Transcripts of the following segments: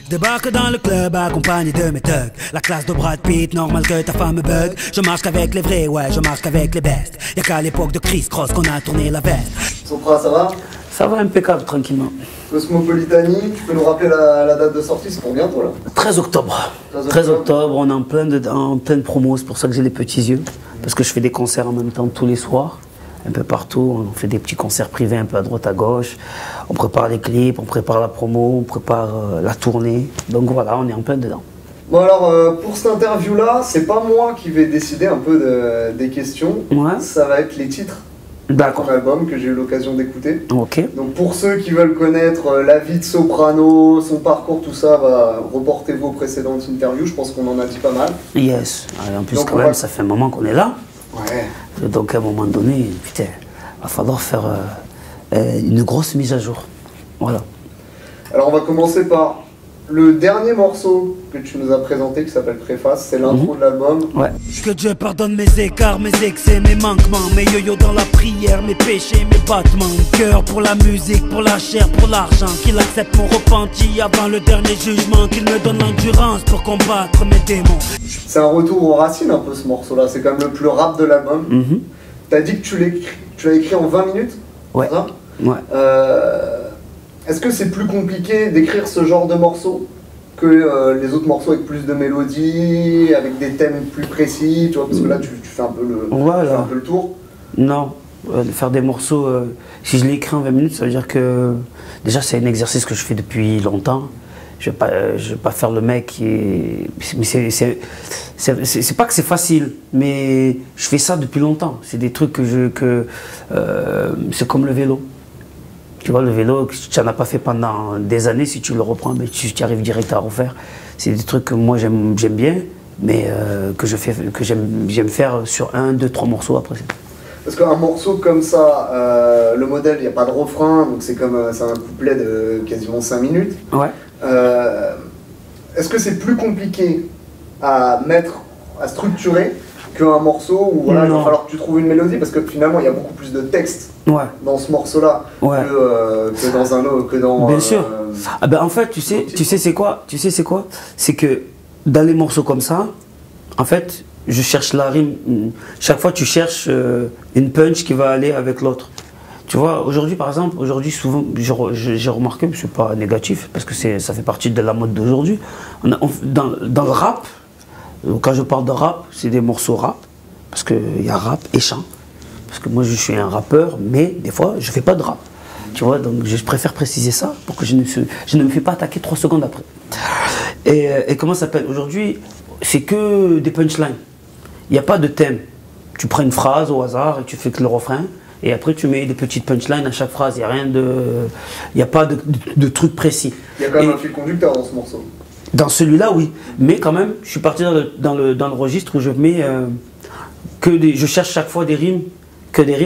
Débarque dans le club accompagné de mes thugs. La classe de Brad Pitt, normal que ta femme me bug. Je marche qu'avec les vrais, ouais, je marche qu'avec les bestes. Y'a qu'à l'époque de Chris Cross qu'on a tourné la veste. Sopra, ça va? Ça va impeccable, tranquillement. Cosmopolitanie, tu peux nous rappeler la date de sortie, c'est pour bientôt là? 13 octobre. 13 octobre, on est en pleine promo, c'est pour ça que j'ai les petits yeux. Parce que je fais des concerts en même temps tous les soirs. Un peu partout, on fait des petits concerts privés un peu à droite à gauche, on prépare les clips, on prépare la promo, on prépare la tournée, donc voilà, on est en plein dedans. Bon alors, pour cette interview-là, c'est pas moi qui vais décider un peu des questions, Ouais. Ça va être les titres de D'accord. ton album que j'ai eu l'occasion d'écouter. Ok. Donc pour ceux qui veulent connaître la vie de Soprano, son parcours, tout ça, reportez-vous aux précédentes interviews, je pense qu'on en a dit pas mal. Yes, en plus Donc, quand même, ça fait un moment qu'on est là. Ouais. Donc à un moment donné, putain, il va falloir faire une grosse mise à jour. Voilà. Alors on va commencer par le dernier morceau que tu nous as présenté qui s'appelle Préface, c'est l'intro de l'album. Ouais. Que Dieu pardonne mes écarts, mes excès, mes manquements, mes yo-yo dans la prière, mes péchés, mes battements. Cœur pour la musique, pour la chair, pour l'argent. Qu'il accepte mon repenti avant le dernier jugement. Qu'il me donne l'endurance pour combattre mes démons. C'est un retour aux racines un peu ce morceau-là, c'est quand même le plus rap de l'album. T'as dit que tu l'as écrit en 20 minutes? Ouais. Ça Ouais. Est-ce que c'est plus compliqué d'écrire ce genre de morceau que les autres morceaux avec plus de mélodie, avec des thèmes plus précis, tu vois, parce que là tu fais un peu le tour. Non, faire des morceaux, si je l'ai écrit en 20 minutes, ça veut dire que déjà c'est un exercice que je fais depuis longtemps. Je vais pas faire le mec qui est... Mais c'est pas que c'est facile, mais je fais ça depuis longtemps. C'est des trucs c'est comme le vélo. Tu vois, le vélo, tu n'en as pas fait pendant des années, si tu le reprends, mais tu arrives direct à refaire. C'est des trucs que moi j'aime bien, mais que j'aime faire sur 1, 2, 3 morceaux après. Parce qu'un morceau comme ça, le modèle, il n'y a pas de refrain, donc c'est un couplet de quasiment 5 minutes. Ouais. Est-ce que c'est plus compliqué à structurer qu'un morceau où voilà, il va falloir que tu trouves une mélodie, parce que finalement il y a beaucoup plus de texte dans ce morceau-là que dans un autre, que dans... Bien sûr. Ah ben en fait, tu sais c'est quoi? C'est que dans les morceaux comme ça, en fait, je cherche la rime. Chaque fois, tu cherches une punch qui va aller avec l'autre. Tu vois, aujourd'hui par exemple, souvent, j'ai remarqué, c'est pas négatif, parce que ça fait partie de la mode d'aujourd'hui. Dans le rap, quand je parle de rap, c'est des morceaux rap, parce qu'il y a rap et chant. Parce que moi je suis un rappeur, mais des fois je fais pas de rap. Tu vois, donc je préfère préciser ça pour que je ne me fais pas attaquer 3 secondes après. Et comment ça s'appelle? Aujourd'hui, c'est que des punchlines. Il n'y a pas de thème. Tu prends une phrase au hasard et tu fais que le refrain. Et après tu mets des petites punchlines à chaque phrase. Il n'y a pas de truc précis. Il y a quand même un fil conducteur dans ce morceau. Dans celui-là, oui. Mais quand même, je suis parti dans le registre où je mets je cherche chaque fois des rimes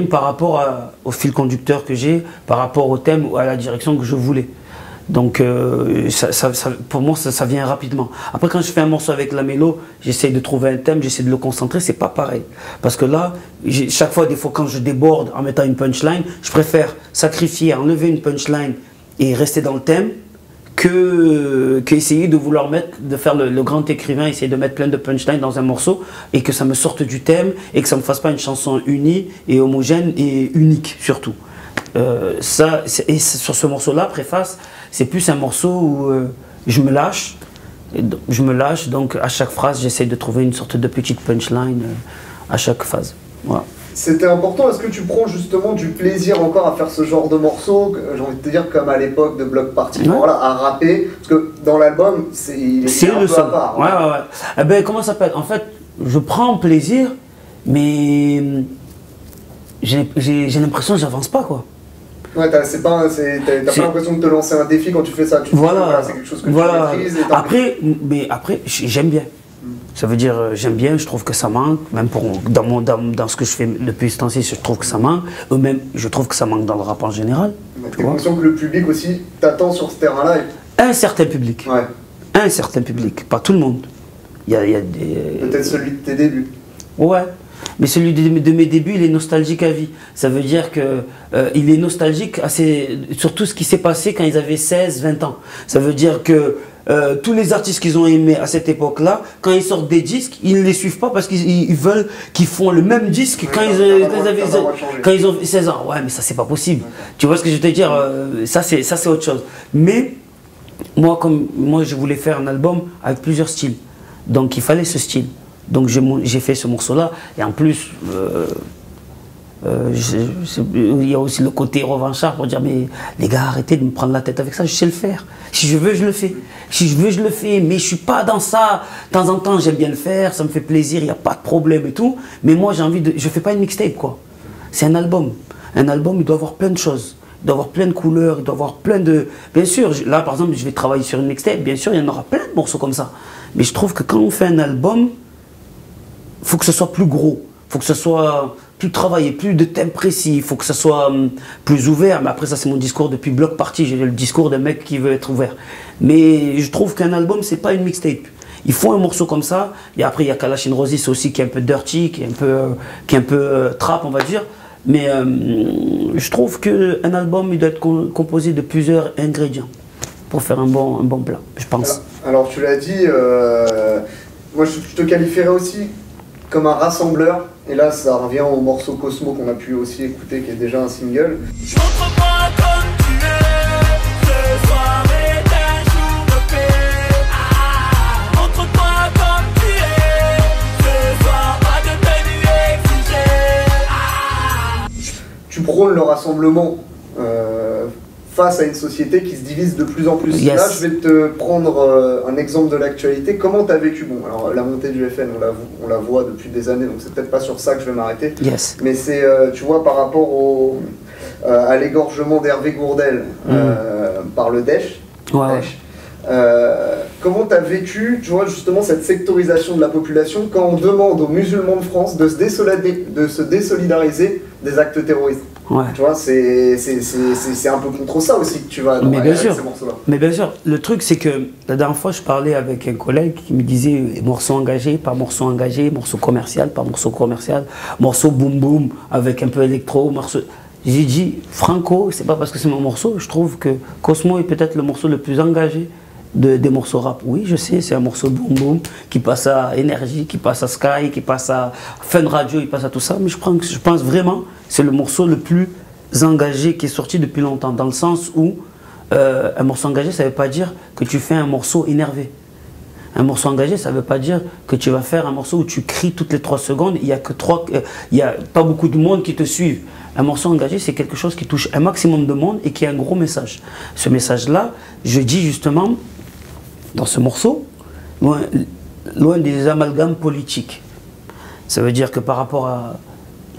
par rapport au fil conducteur que j'ai, par rapport au thème ou à la direction que je voulais. Donc pour moi, ça vient rapidement. Après, quand je fais un morceau avec la mélo, j'essaie de trouver un thème, j'essaie de le concentrer, c'est pas pareil. Parce que là, chaque fois, des fois, quand je déborde en mettant une punchline, je préfère sacrifier, enlever une punchline et rester dans le thème, qu'essayer de vouloir de faire le grand écrivain, essayer de mettre plein de punchlines dans un morceau et que ça me sorte du thème et que ça me fasse pas une chanson unie et homogène et unique surtout. Et sur ce morceau-là, Préface, c'est plus un morceau où je me lâche. Donc à chaque phrase, j'essaie de trouver une sorte de petite punchline à chaque phase. Voilà. C'était important, est-ce que tu prends justement du plaisir encore à faire ce genre de morceaux, j'ai envie de te dire comme à l'époque de Bloc Party, voilà, à rapper, parce que dans l'album, il est un peu à part. Ouais. Eh ben, comment ça s'appelle? En fait, je prends plaisir, mais j'ai l'impression que j'avance pas, quoi. Ouais, t'as pas l'impression de te lancer un défi quand tu fais ça, c'est quelque chose que tu maîtrises. Mais après, j'aime bien. Ça veut dire, j'aime bien, je trouve que ça manque, même dans ce que je fais depuis ce temps-ci, je trouve que ça manque, ou même je trouve que ça manque dans le rap en général. T'as l'impression que le public aussi t'attend sur ce terrain-là Un certain public. Ouais. Un certain public, pas tout le monde. Il y a des... Peut-être celui de tes débuts. Ouais, mais celui de mes débuts, il est nostalgique à vie. Ça veut dire que il est nostalgique sur tout ce qui s'est passé quand ils avaient 16, 20 ans. Ça veut dire que tous les artistes qu'ils ont aimés à cette époque-là, quand ils sortent des disques, ils ne les suivent pas parce qu'ils veulent qu'ils font le même disque quand ils ont 16 ans. Ouais, mais ça, c'est pas possible. Tu vois ce que je veux te dire? Ça, c'est autre chose. Mais moi, je voulais faire un album avec plusieurs styles. Donc, il fallait ce style. Donc, j'ai fait ce morceau-là. Et en plus... il y a aussi le côté revanchard pour dire mais les gars arrêtez de me prendre la tête avec ça, je sais le faire, si je veux je le fais, si je veux je le fais, mais je suis pas dans ça, de temps en temps j'aime bien le faire, ça me fait plaisir, il n'y a pas de problème et tout, mais moi j'ai envie de, je fais pas une mixtape quoi, c'est un album il doit avoir plein de choses, il doit avoir plein de couleurs, il doit avoir plein de, bien sûr là par exemple je vais travailler sur une mixtape, bien sûr il y en aura plein de morceaux comme ça, mais je trouve que quand on fait un album, il faut que ce soit plus gros, il faut que ce soit plus travaillé, plus de thèmes précis, il faut que ça soit plus ouvert. Mais après ça c'est mon discours depuis Bloc Party, j'ai le discours d'un mec qui veut être ouvert. Mais je trouve qu'un album c'est pas une mixtape. Il faut un morceau comme ça. Et après il y a Kalachin Rosis aussi qui est un peu dirty, qui est un peu trap on va dire. Mais je trouve qu'un album il doit être composé de plusieurs ingrédients pour faire un bon plat, je pense. Alors tu l'as dit, moi je te qualifierais aussi comme un rassembleur. Et là, ça revient au morceau Cosmo qu'on a pu aussi écouter, qui est déjà un single. Montre-moi comme tu es, ce soir est un jour de paix. Montre-moi comme tu es, ce soir pas de tenue exigée. Tu prônes le rassemblement face à une société qui se divise de plus en plus. Yes. Là, je vais te prendre un exemple de l'actualité. Comment tu as vécu? Bon, alors la montée du FN, on la voit depuis des années, donc c'est peut-être pas sur ça que je vais m'arrêter. Yes. Mais c'est, tu vois, par rapport à l'égorgement d'Hervé Gourdel par le Daesh. Ouais. Comment tu as vécu, tu vois, justement cette sectorisation de la population quand on demande aux musulmans de France de se désolidariser des actes terroristes? Ouais. Tu vois, c'est un peu contre ça aussi que tu vas dans ces morceaux-là. Mais bien sûr, le truc c'est que la dernière fois je parlais avec un collègue qui me disait morceau engagé, pas morceau engagé, morceau commercial, pas morceau commercial, morceau boom boom avec un peu électro, morceau... J'ai dit, Franco, c'est pas parce que c'est mon morceau, je trouve que Cosmo est peut-être le morceau le plus engagé des morceaux rap. Oui, je sais, c'est un morceau boom boom qui passe à Énergie, qui passe à Sky, qui passe à Fun Radio, il passe à tout ça, mais je pense vraiment c'est le morceau le plus engagé qui est sorti depuis longtemps, dans le sens où un morceau engagé, ça ne veut pas dire que tu fais un morceau énervé. Un morceau engagé, ça ne veut pas dire que tu vas faire un morceau où tu cries toutes les 3 secondes, il n'y a pas beaucoup de monde qui te suivent. Un morceau engagé, c'est quelque chose qui touche un maximum de monde et qui a un gros message. Ce message-là, je dis justement, dans ce morceau, loin des amalgames politiques. Ça veut dire que par rapport à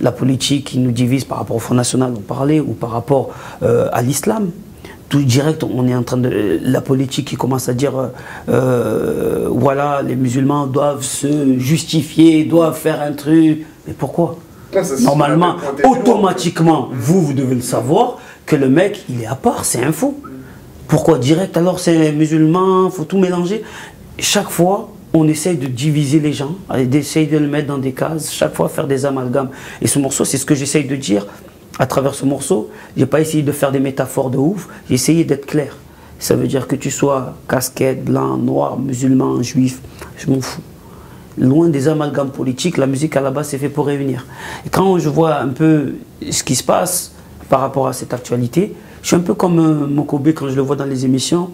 la politique qui nous divise, par rapport au Front National, on parlait, ou par rapport à l'islam, tout direct, on est en train de... La politique qui commence à dire, voilà, les musulmans doivent se justifier, doivent faire un truc. Mais pourquoi? Normalement, automatiquement, vous devez le savoir, que le mec, il est à part, c'est un faux. Pourquoi direct alors c'est musulman, il faut tout mélanger? Chaque fois, on essaye de diviser les gens, d'essayer de le mettre dans des cases, chaque fois faire des amalgames. Et ce morceau, c'est ce que j'essaye de dire à travers ce morceau. J'ai pas essayé de faire des métaphores de ouf, j'ai essayé d'être clair. Ça veut dire que tu sois casquette, blanc, noir, musulman, juif, je m'en fous. Loin des amalgames politiques, la musique à la base c'est fait pour réunir. Et quand je vois un peu ce qui se passe par rapport à cette actualité, je suis un peu comme Mokobé quand je le vois dans les émissions.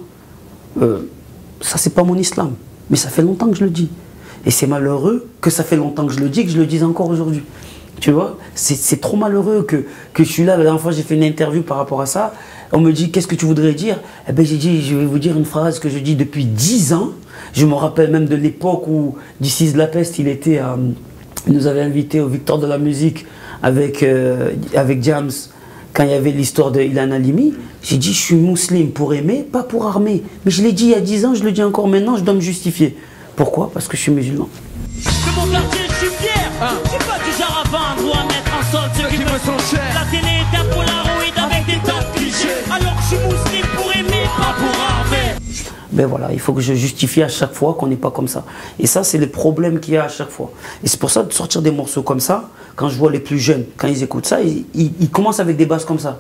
Ça c'est pas mon islam, mais ça fait longtemps que je le dis. Et c'est malheureux que ça fait longtemps que je le dis, que je le dise encore aujourd'hui. Tu vois, c'est trop malheureux que je suis là. La dernière fois j'ai fait une interview par rapport à ça. On me dit qu'est-ce que tu voudrais dire? Eh ben j'ai dit, je vais vous dire une phrase que je dis depuis 10 ans. Je me rappelle même de l'époque où This La Peste, il nous avait invités au Victoire de la musique avec James, quand il y avait l'histoire de Ilan Halimi. J'ai dit je suis musulman pour aimer, pas pour armer. Mais je l'ai dit il y a 10 ans, je le dis encore maintenant, je dois me justifier. Pourquoi? Parce que je suis musulman. De mon quartier, je suis fier. Je suis pas du genre à vendre ou à mettre en solde ceux qui me sont chers. La télé est un polaroid avec des tas de clichés. Alors je suis musulman pour aimer, pas pour armer. Ben voilà, il faut que je justifie à chaque fois qu'on n'est pas comme ça. Et ça, c'est le problème qu'il y a à chaque fois. Et c'est pour ça de sortir des morceaux comme ça, quand je vois les plus jeunes, quand ils écoutent ça, ils commencent avec des bases comme ça.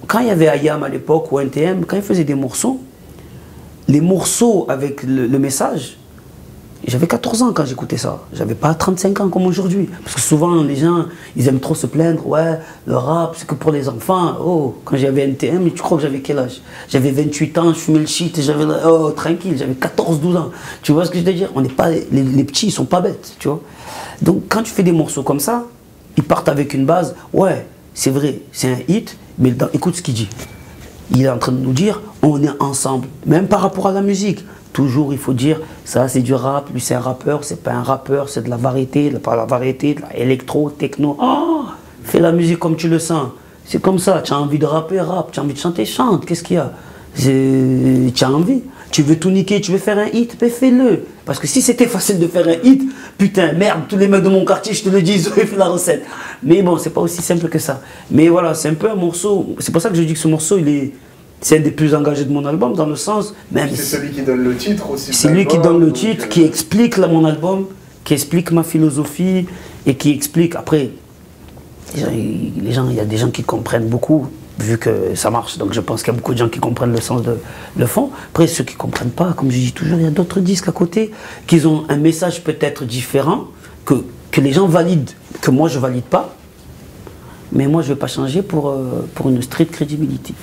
Quand il y avait Ayam à l'époque ou NTM, quand ils faisaient des morceaux, les morceaux avec le message, j'avais 14 ans quand j'écoutais ça. J'avais pas 35 ans comme aujourd'hui. Parce que souvent, les gens, ils aiment trop se plaindre. Ouais, le rap, c'est que pour les enfants. Oh, quand j'avais NTM, tu crois que j'avais quel âge? J'avais 28 ans, je fumais le shit, j'avais... Oh, tranquille, j'avais 14-12 ans. Tu vois ce que je veux dire? On n'est pas... Les petits, ils sont pas bêtes, tu vois. Donc, quand tu fais des morceaux comme ça, ils partent avec une base. Ouais, c'est vrai, c'est un hit, mais écoute ce qu'il dit. Il est en train de nous dire, on est ensemble. Même par rapport à la musique. Toujours, il faut dire, ça c'est du rap, lui c'est un rappeur, c'est pas un rappeur, c'est de la variété, pas la variété, de la électro, techno. Oh, fais la musique comme tu le sens. C'est comme ça, tu as envie de rapper, rappe, tu as envie de chanter, chante, qu'est-ce qu'il y a? Tu as envie. Tu veux tout niquer, tu veux faire un hit, ben fais-le. Parce que si c'était facile de faire un hit, putain, merde, tous les mecs de mon quartier, je te le dis, ils auraient fait la recette. Mais bon, c'est pas aussi simple que ça. Mais voilà, c'est un peu un morceau, c'est pour ça que je dis que ce morceau, c'est un des plus engagés de mon album, dans le sens... C'est celui qui donne le titre aussi. C'est lui qui donne le titre, qui explique là, mon album, qui explique ma philosophie, et qui explique... Après, les gens, il y a des gens qui comprennent beaucoup, vu que ça marche. Donc je pense qu'il y a beaucoup de gens qui comprennent le sens de le fond. Après, ceux qui ne comprennent pas, comme je dis toujours, il y a d'autres disques à côté, qui ont un message peut-être différent, que les gens valident, que moi je ne valide pas. Mais moi, je ne vais pas changer pour une street credibility.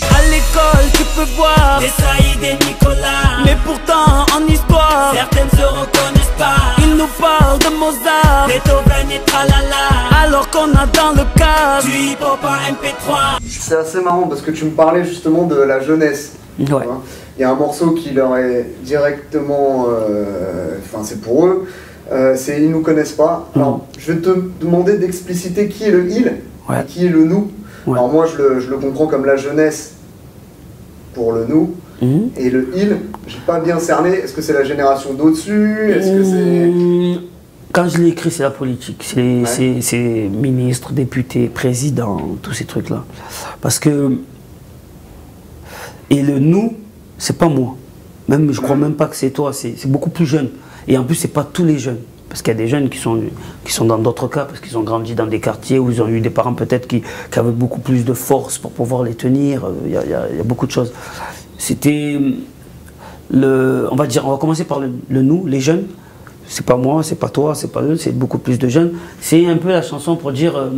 À l'école, tu peux voir des Saïd et Nicolas, mais pourtant en histoire, certaines se reconnaissent pas. Ils nous parlent de Mozart, Beethoven et tralala, alors qu'on a dans le cadre du hip-hop en MP3. C'est assez marrant parce que tu me parlais justement de la jeunesse. Ouais. Il y a un morceau qui leur est directement, enfin c'est pour eux, c'est Ils nous connaissent pas. Alors je vais te demander d'expliciter qui est le il et qui est le nous. Ouais. Alors moi je le comprends comme la jeunesse pour le nous, et le il, j'ai pas bien cerné, est-ce que c'est la génération d'au-dessus, est-ce que c'est... Quand je l'ai écrit, c'est la politique, c'est ministre, député, président, tous ces trucs-là. Parce que... Et le nous, c'est pas moi. Même, je crois même pas que c'est toi, c'est beaucoup plus jeune. Et en plus, c'est pas tous les jeunes. Parce qu'il y a des jeunes qui sont dans d'autres cas, parce qu'ils ont grandi dans des quartiers où ils ont eu des parents peut-être qui avaient beaucoup plus de force pour pouvoir les tenir. Il y a beaucoup de choses. C'était on va commencer par le nous, les jeunes. C'est pas moi, c'est pas toi, c'est pas eux, c'est beaucoup plus de jeunes. C'est un peu la chanson pour dire,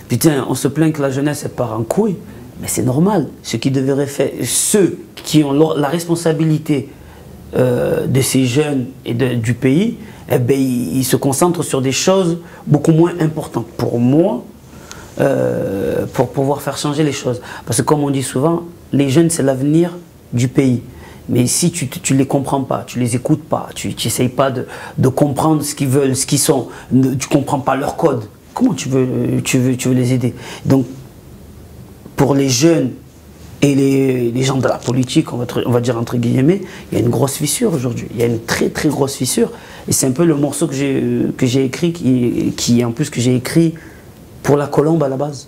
putain, on se plaint que la jeunesse elle part en couille, mais c'est normal. Ceux qui ont la responsabilité de ces jeunes et du pays, eh ben, ils se concentrent sur des choses beaucoup moins importantes pour moi, pour pouvoir faire changer les choses. Parce que comme on dit souvent, les jeunes c'est l'avenir du pays. Mais si tu ne les comprends pas, tu les écoutes pas, tu n'essayes pas de comprendre ce qu'ils veulent, ce qu'ils sont, tu ne comprends pas leur code, comment tu veux les aider? Donc, pour les jeunes et les gens de la politique, on va dire entre guillemets, il y a une grosse fissure aujourd'hui. Il y a une très très grosse fissure. Et c'est un peu le morceau que j'ai écrit, qui en plus que j'ai écrit pour la Colombe à la base.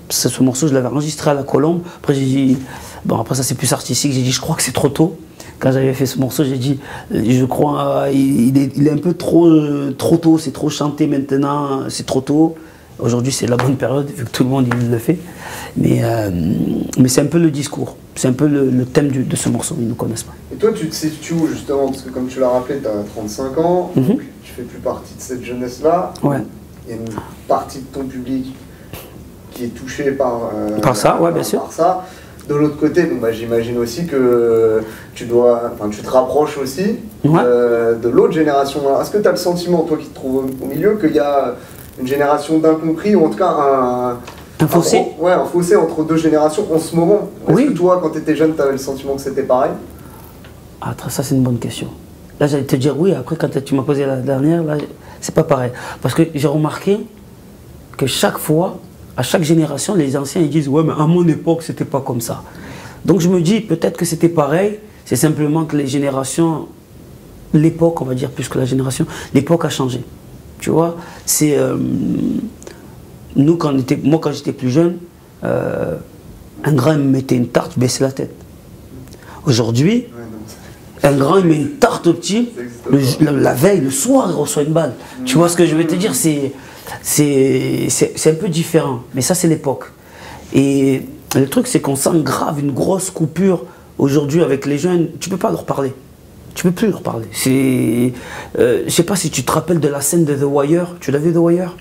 Ce morceau, je l'avais enregistré à la Colombe. Après, j'ai dit, bon, après ça c'est plus artistique, j'ai dit, je crois que c'est trop tôt. Quand j'avais fait ce morceau, j'ai dit, je crois, il est un peu trop tôt, c'est trop chanté maintenant, c'est trop tôt. Aujourd'hui, c'est la bonne période, vu que tout le monde il le fait. Mais c'est un peu le discours, c'est un peu le thème de ce morceau, ils ne nous connaissent pas. Et toi, tu te situes où justement? Parce que comme tu l'as rappelé, tu as 35 ans, donc tu fais plus partie de cette jeunesse-là. Ouais. Il y a une partie de ton public qui est touchée par ça, ouais, bien sûr. Par ça. De l'autre côté, bon, bah, j'imagine aussi que tu te rapproches aussi de l'autre génération. Est-ce que tu as le sentiment, toi qui te trouves au milieu, qu'il y a une génération d'incompris, ou en tout cas un fossé? Un fossé entre deux générations en ce moment? Est-ce que toi, quand tu étais jeune, tu avais le sentiment que c'était pareil? Ah, ça c'est une bonne question. Là, j'allais te dire oui, après quand tu m'as posé la dernière, là, c'est pas pareil. Parce que j'ai remarqué que chaque fois, à chaque génération, les anciens ils disent « Ouais, mais à mon époque, c'était pas comme ça. » Donc je me dis, peut-être que c'était pareil, c'est simplement que les générations, l'époque, on va dire plus que la génération, l'époque a changé. Tu vois, c'est... moi, quand j'étais plus jeune, un grand il me mettait une tarte, je baissais la tête. Aujourd'hui, un grand il met une tarte au petit, la veille, le soir, il reçoit une balle. Tu vois ce que je veux te dire, c'est un peu différent, mais ça c'est l'époque. Et le truc c'est qu'on sent grave une grosse coupure Aujourd'hui, avec les jeunes, tu peux pas leur parler. Tu peux plus leur parler. Je sais pas si tu te rappelles de la scène de The Wire. Tu l'as vu The Wire?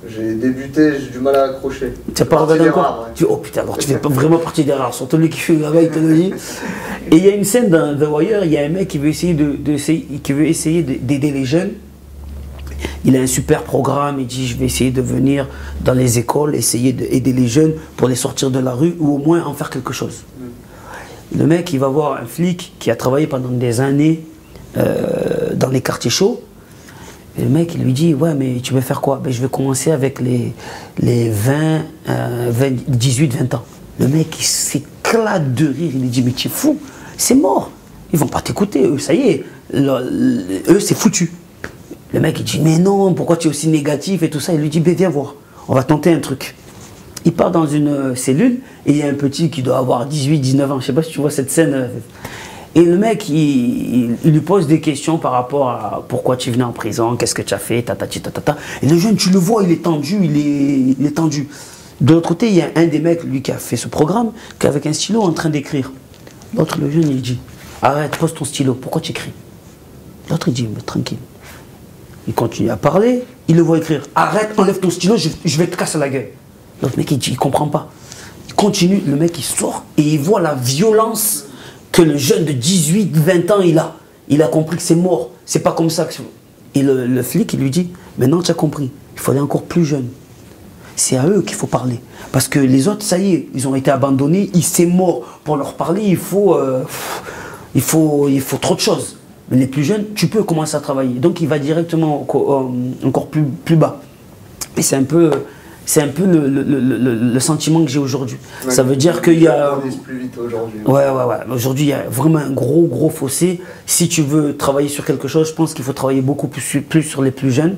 J'ai débuté, j'ai du mal à accrocher. Tu n'as pas regardé encore? Ouais. Oh putain, alors tu fais pas vraiment partie des rares. Surtout lui qui fait là-bas, il te le dit. Et il y a une scène dans The Wire, il y a un mec qui veut essayer d'aider les jeunes. Il a un super programme, il dit je vais essayer de venir dans les écoles, essayer d'aider les jeunes pour les sortir de la rue ou au moins en faire quelque chose. Le mec, il va voir un flic qui a travaillé pendant des années dans les quartiers chauds. Et le mec, il lui dit, ouais, mais tu veux faire quoi? Ben, je vais commencer avec les 18-20 ans. Le mec, il s'éclate de rire. Il lui dit, mais tu es fou, c'est mort. Ils vont pas t'écouter, eux, ça y est. Eux, c'est foutu. Le mec, il dit, mais non, pourquoi tu es aussi négatif et tout ça? Il lui dit, ben, viens voir, on va tenter un truc. Il part dans une cellule et il y a un petit qui doit avoir 18-19 ans. Je sais pas si tu vois cette scène. Et le mec, il lui pose des questions par rapport à pourquoi tu venais en prison, qu'est-ce que tu as fait, tatati, tatata. Et le jeune, tu le vois, il est tendu, il est tendu. De l'autre côté, il y a un des mecs, lui, qui a fait ce programme, qui est avec un stylo en train d'écrire. L'autre, le jeune, il dit, arrête, pose ton stylo, pourquoi tu écris? L'autre, il dit, mais tranquille. Il continue à parler, il le voit écrire, arrête, enlève ton stylo, je vais te casser la gueule. L'autre mec, il dit, il comprend pas. Il continue, le mec, il sort et il voit la violence que le jeune de 18-20 ans, il a. Il a compris que c'est mort. C'est pas comme ça que... Et le flic, il lui dit, maintenant tu as compris, il faut aller encore plus jeune. C'est à eux qu'il faut parler. Parce que les autres, ça y est, ils ont été abandonnés, c'est mort. Pour leur parler, il faut trop de choses. Mais les plus jeunes, tu peux commencer à travailler. Donc il va directement encore plus bas. Et c'est un peu le sentiment que j'ai aujourd'hui. Ouais, ça veut dire qu'il y a... plus vite aujourd'hui. Ouais. Aujourd'hui, il y a vraiment un gros fossé. Si tu veux travailler sur quelque chose, je pense qu'il faut travailler beaucoup plus sur les plus jeunes.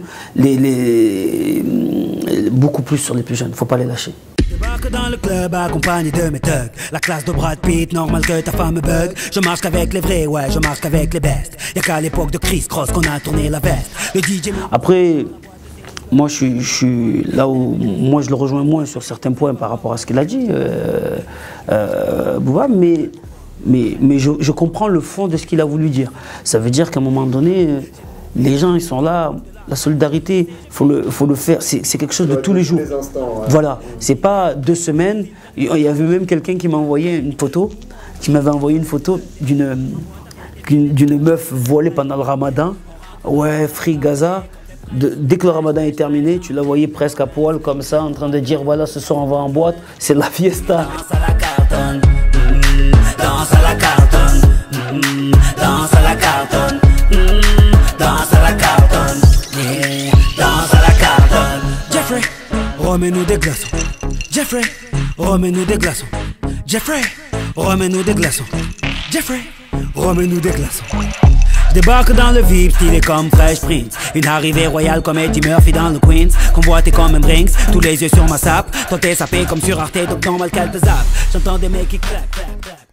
Beaucoup plus sur les plus jeunes. Il ne faut pas les lâcher. Débarque dans le club accompagné de mes thugs. La classe de Brad Pitt, normal que ta femme me bug. Je marche qu'avec les vrais, ouais, je marche qu'avec les bestes. Y'a qu'à l'époque de Chris Cross qu'on a tourné la veste. Le DJ... Après... Moi, je suis là où moi je le rejoins moins sur certains points par rapport à ce qu'il a dit, Bouba, mais je comprends le fond de ce qu'il a voulu dire. Ça veut dire qu'à un moment donné, les gens ils sont là, la solidarité, faut le faire, c'est quelque chose de tous les jours. Instants, ouais. Voilà, c'est pas 2 semaines. Il y avait même quelqu'un qui m'a envoyé une photo, d'une meuf voilée pendant le Ramadan. Ouais, Free Gaza. Dès que le Ramadan est terminé, tu la voyais presque à poil comme ça, en train de dire voilà, ce soir on va en boîte, c'est la fiesta. Danse à la cartonne, danse à la cartonne, danse à la cartonne, danse à la cartonne, danse à la cartonne. Jeffrey, remets-nous des glaçons. Jeffrey, remets-nous des glaçons. Jeffrey, remets-nous des glaçons. Jeffrey, remets-nous des glaçons. Débarque dans le VIP, stylé comme Fresh Prince. Une arrivée royale comme Eddie Murphy dans le Queens. Convoité comme un Brinks, tous les yeux sur ma sape. Toi t'es sapé comme sur Arte, donc normal qu'elle te zappe. J'entends des mecs qui claquent, claquent, claquent.